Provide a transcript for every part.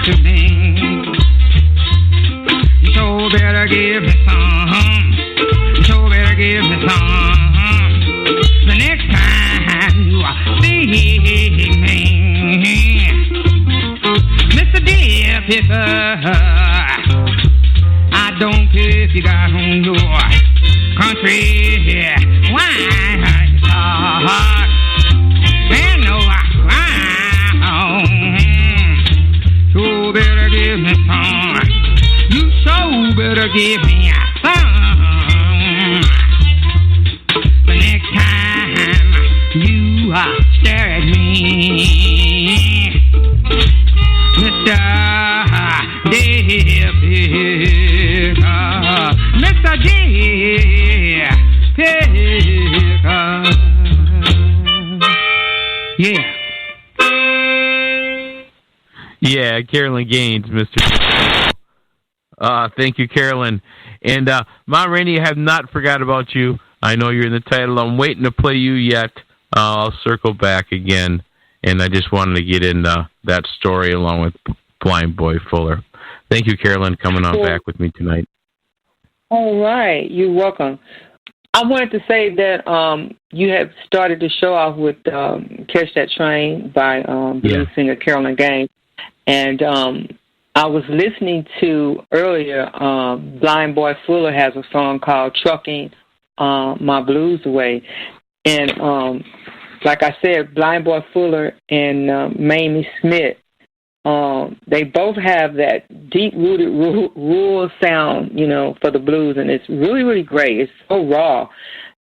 to me. So better give me some. So better give me some. The next time you see me, Mr. Dear Picker, I don't care if you got on your country wine hard. Man, no, so better give me some. You so better give me some. The next time you stare at me, Mr. Dear Picker, Mr. Dear Picker. Yeah. Yeah, Carolyn Gaines, Mr. Thank you, Carolyn. And Ma Rainey, I have not forgot about you. I know you're in the title. I'm waiting to play you yet. I'll circle back again. And I just wanted to get in that story along with Blind Boy Fuller. Thank you, Carolyn, coming on back with me tonight. All right. You're welcome. I wanted to say that you have started the show off with Catch That Train by blues singer Carolyn Gaines. And I was listening to earlier, Blind Boy Fuller has a song called Trucking My Blues Away. And like I said, Blind Boy Fuller and Mamie Smith, they both have that deep-rooted rural sound, you know, for the blues. And it's really, really great. It's so raw.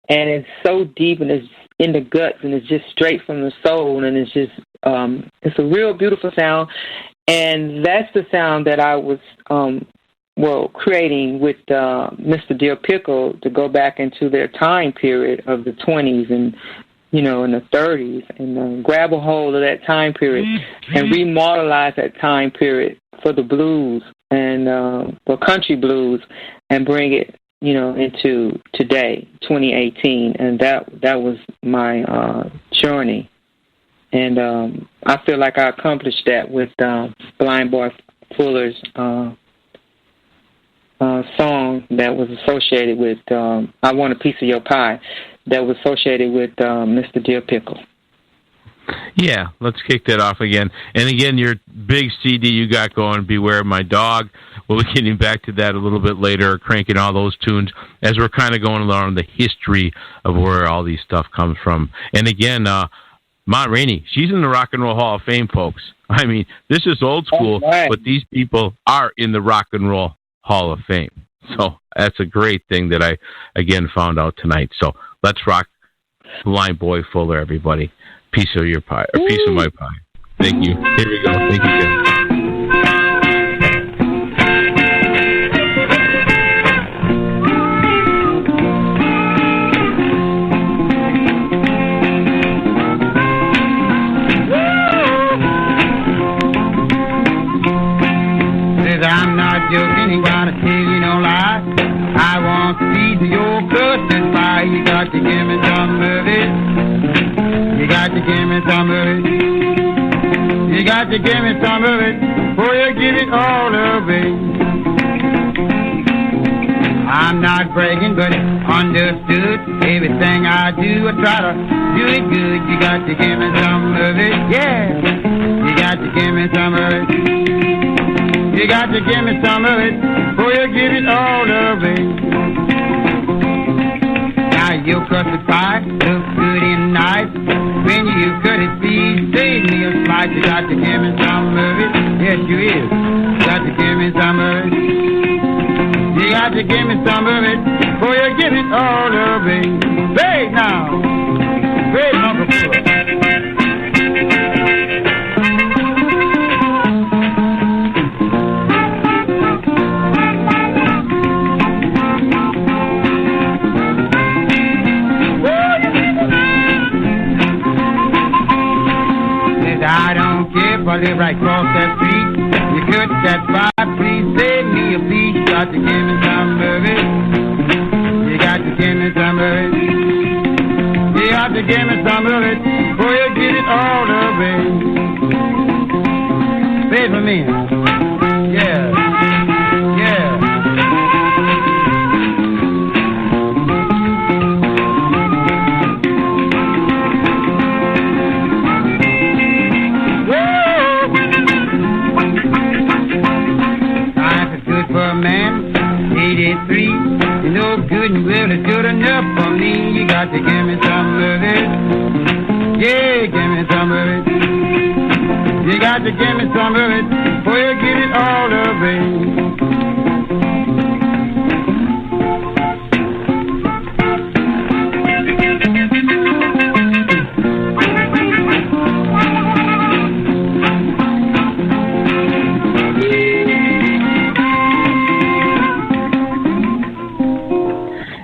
And it's so deep, and it's in the guts, and it's just straight from the soul. And it's just, it's a real beautiful sound. And that's the sound that I was, creating with Mr. Dear Pickle to go back into their time period of the 20s and, you know, in the 30s, and grab a hold of that time period and remodelize that time period for the blues and for country blues and bring it, you know, into today, 2018. And that was my journey. And I feel like I accomplished that with Blind Boy Fuller's song that was associated with I Want a Piece of Your Pie, that was associated with Mr. Dear Pickle. Yeah, let's kick that off again. And again, your big CD you got going, Beware My Dog. We'll be getting back to that a little bit later, cranking all those tunes as we're kind of going along the history of where all these stuff comes from. And again, Ma Rainey, she's in the Rock and Roll Hall of Fame, folks. I mean, this is old school, but these people are in the Rock and Roll Hall of Fame. So that's a great thing that I, again, found out tonight. So let's rock Blind Boy Fuller, everybody. Piece of your pie, or piece of my pie. Thank you. Here we go. Thank you, Jim. I'm not joking, ain't gonna tell you no lie. I want to see your Christmas pie. You got to give me some of it. You got to give me some of it. You got to give me some of it before you give it all away. I'm not bragging, but it's understood. Everything I do, I try to do it good. You got to give me some of it, yeah. You got to give me some of it. You got to give me some of it before you give it all away. Now your custard pie looks good and nice. When you cut it, please save me a slice. You got to give me some of it. Yes, you is. You got to give me some of it. You got to give me some of it before you give it all away. Say now. Say, Uncle Fuller. I don't care if I live right across that street. You cut that pie, please save me a piece. You got to give me some of it. You got to give me some of it. You got to give me some of it before you get it all away. Play it for me. Yeah. Yeah. Life is good for a man, 83. You know good and well, it's good enough for me. You got to give me some of it. Yeah, give me some of it. You got to give me some of it before you get it all away.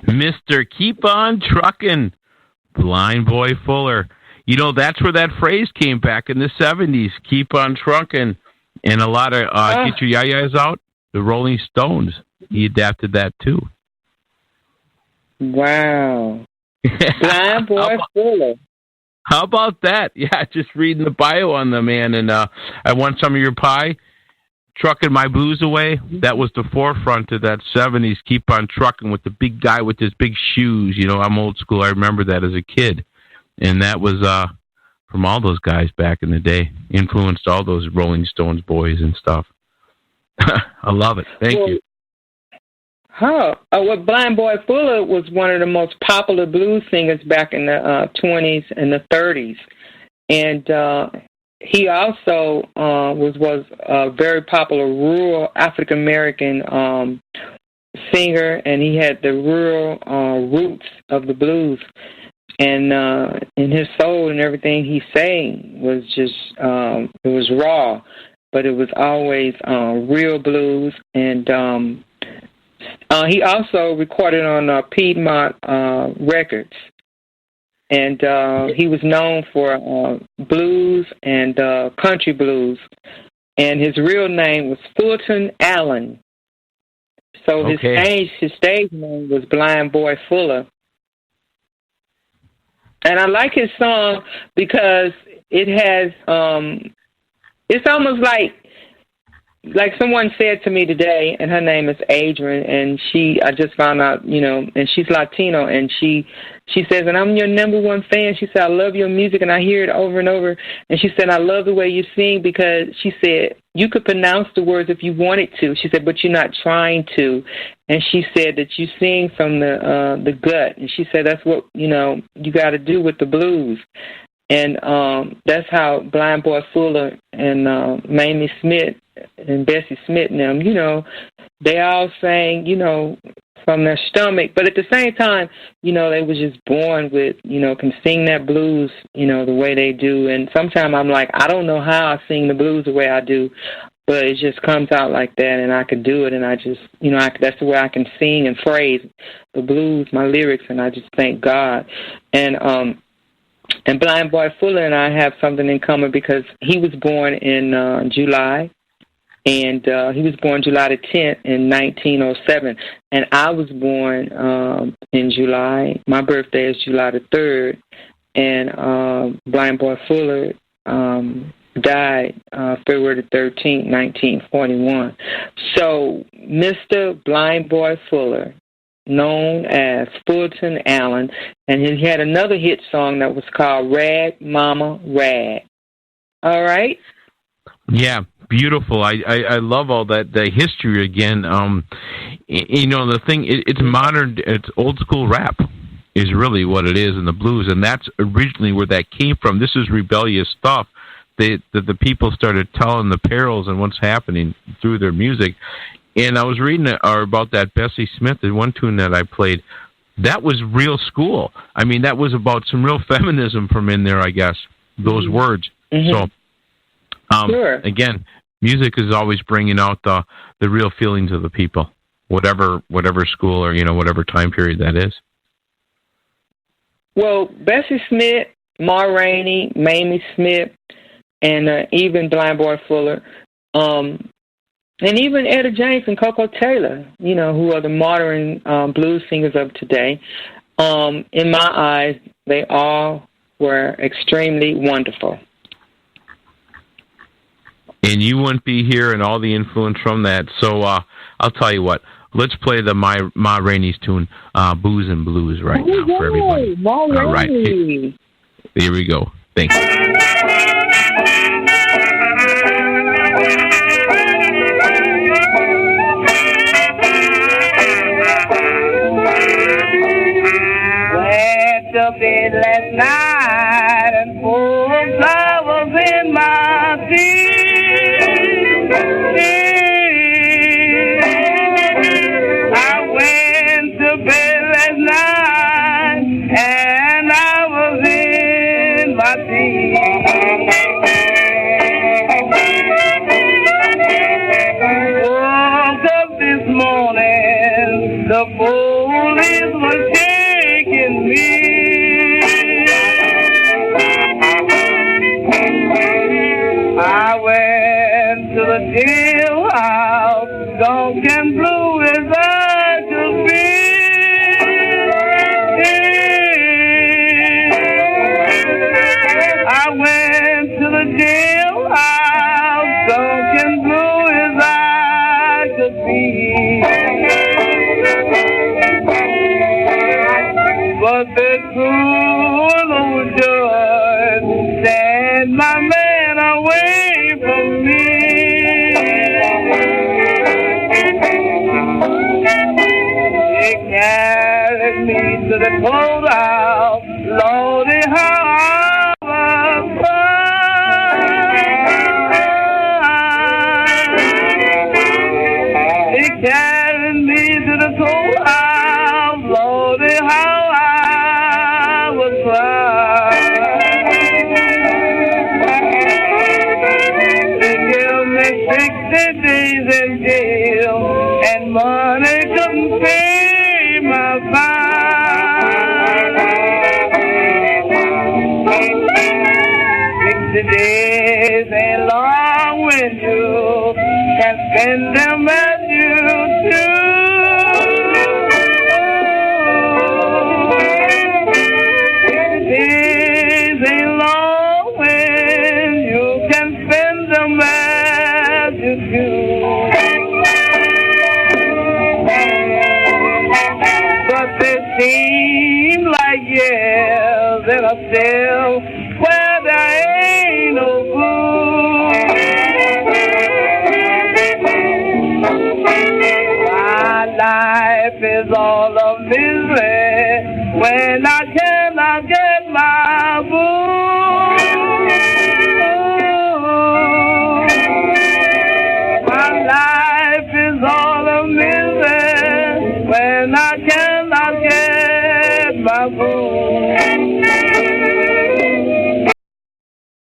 Mr. Keep On Truckin', Blind Boy Fuller. You know, that's where that phrase came back in the 70s, keep on truckin'. And a lot of Get Your Yayas Out, the Rolling Stones. He adapted that too. Wow. Blind Boy Fuller. How about that? Yeah, just reading the bio on the man. And I Want Some of Your Pie, Trucking My Blues Away. That was the forefront of that 70s, keep on trucking, with the big guy with his big shoes. You know, I'm old school. I remember that as a kid. And that was from all those guys back in the day. Influenced all those Rolling Stones boys and stuff. I love it. Thank you. Well, Blind Boy Fuller was one of the most popular blues singers back in the 20s and the 30s. And he also was a very popular rural African-American singer, and he had the rural roots of the blues. And in his soul and everything he sang was just, it was raw, but it was always real blues. And he also recorded on Piedmont Records. And he was known for blues and country blues. And his real name was Fulton Allen. So his stage name was Blind Boy Fuller. And I like his song because it has, it's almost like someone said to me today, and her name is Adrian, and I just found out, you know, and she's Latino, and she says, and I'm your number one fan. She said, I love your music, and I hear it over and over. And she said, I love the way you sing, because she said, you could pronounce the words if you wanted to. She said, but you're not trying to. And she said that you sing from the gut. And she said, that's what, you know, you got to do with the blues. And that's how Blind Boy Fuller and Mamie Smith and Bessie Smith and them, you know, they all sang, you know, from their stomach. But at the same time, you know, they was just born with, you know, can sing that blues, you know, the way they do. And sometimes I'm like, I don't know how I sing the blues the way I do, but it just comes out like that, and I could do it. And I just, you know, that's the way I can sing and phrase the blues, my lyrics, and I just thank God. And Blind Boy Fuller and I have something in common, because he was born in July. And he was born July the 10th in 1907. And I was born in July. My birthday is July the 3rd. And Blind Boy Fuller died February the 13th, 1941. So Mr. Blind Boy Fuller, known as Fulton Allen, and he had another hit song that was called Rag Mama Rag. All right? Yeah. Beautiful. I love all that, the history again. You know, the thing, it's modern, it's old school rap is really what it is in the blues, and that's originally where that came from. This is rebellious stuff that the people started telling the perils and what's happening through their music. And I was reading about that Bessie Smith, the one tune that I played. That was real school. I mean, that was about some real feminism from in there, I guess, those words. Mm-hmm. So, sure. Again, music is always bringing out the real feelings of the people, whatever school or, you know, whatever time period that is. Well, Bessie Smith, Ma Rainey, Mamie Smith, and even Blind Boy Fuller, and even Etta James and Coco Taylor, you know, who are the modern blues singers of today. In my eyes, they all were extremely wonderful. and you wouldn't be here, and all the influence from that. So I'll tell you what. Let's play the Ma Rainey's tune, Booze and Blues, right now for everybody. Ma Rainey. All right. Here we go. Thanks. Went to bed last night and full of flowers in my feet. I went to bed last night and I was in my feet. Woke up this morning, the police were taking me. I went to the jailhouse, dark and blue as I could be. I went to the jailhouse, dark and blue as I could be. But the cruel old judge sent my man away from me. They carried me to the courthouse, Lordy, how I was crying. They carried me to the courthouse, Lordy, how they give me 60 days in jail, and money couldn't pay my fine. 60 days ain't long when you can spend them.